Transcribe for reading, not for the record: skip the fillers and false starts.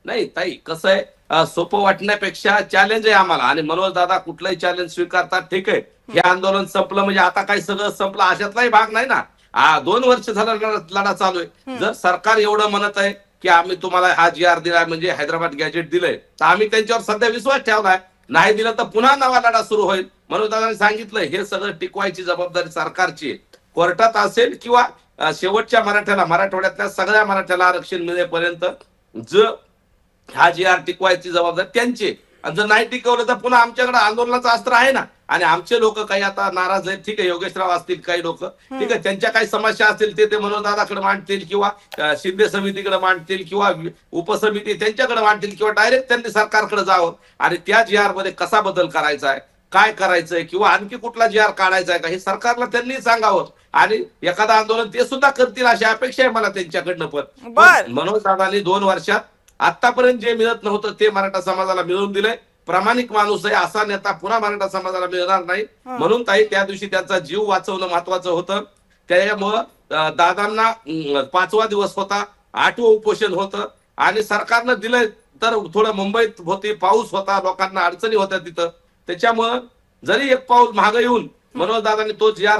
नाही ताई, कसं आहे, सोपं वाटण्यापेक्षा चॅलेंज आहे आम्हाला, आणि मनोज दादा कुठलंही चॅलेंज स्वीकारतात. ठीक आहे, हे आंदोलन संपलं म्हणजे आता काय सगळं संपलं अशातलाही भाग नाही ना. 2 वर्ष झाला लढा चालू आहे. हम्म. जर सरकार एवढं म्हणत आहे की आम्ही तुम्हाला हा GR दिलाय, म्हणजे हैदराबाद गॅजेट दिलंय, तर आम्ही त्यांच्यावर सध्या विश्वास ठेवलाय. नाही दिलं तर पुन्हा नवा लढा सुरू होईल. मनोज दादांनी सांगितलं हे सगळं टिकवायची जबाबदारी सरकारची आहे. कोर्टात असेल किंवा शेवटच्या मराठवाड्यातल्या सगळ्या मराठ्याला आरक्षण मिळेपर्यंत जर हा GR टिकवायची जबाबदारी त्यांची. आणि जर नाही टिकवलं तर पुन्हा आमच्याकडे आंदोलनाचं अस्त्र आहे ना. आणि आमचे लोक काही आता नाराज आहेत. ठीक आहे, योगेशराव असतील काही लोक, ठीक आहे, त्यांच्या काही समस्या असतील ते मनोजदादाकडे मांडतील, किंवा शिंदे समितीकडे मांडतील, किंवा उपसमिती त्यांच्याकडे मांडतील, किंवा डायरेक्ट त्यांनी सरकारकडे जावं आणि त्या GR मध्ये कसा बदल करायचा आहे, काय करायचंय, किंवा आणखी कुठला GR काढायचा आहे का, हे सरकारला त्यांनी सांगावं. आणि एखादं आंदोलन ते सुद्धा करतील अशी अपेक्षा आहे मला त्यांच्याकडनं. बर. पण मनोज दादांनी 2 वर्षात आतापर्यंत जे मिळत नव्हतं ते मराठा समाजाला मिळवून दिलंय. प्रामाणिक माणूस आहे, असा नेता पुन्हा मराठा समाजाला मिळणार नाही. म्हणून ताई त्या दिवशी त्यांचा जीव वाचवणं महत्वाचं होतं. त्यामुळं दादांना 5वा दिवस होता, 8वं उपोषण होतं, आणि सरकारनं दिलंय. तर थोडं मुंबईत होती, पाऊस होता, लोकांना अडचणी होत्या तिथं. त्याच्यामुळं जरी एक पाऊल मागे येऊन मनोज दादांनी तो GR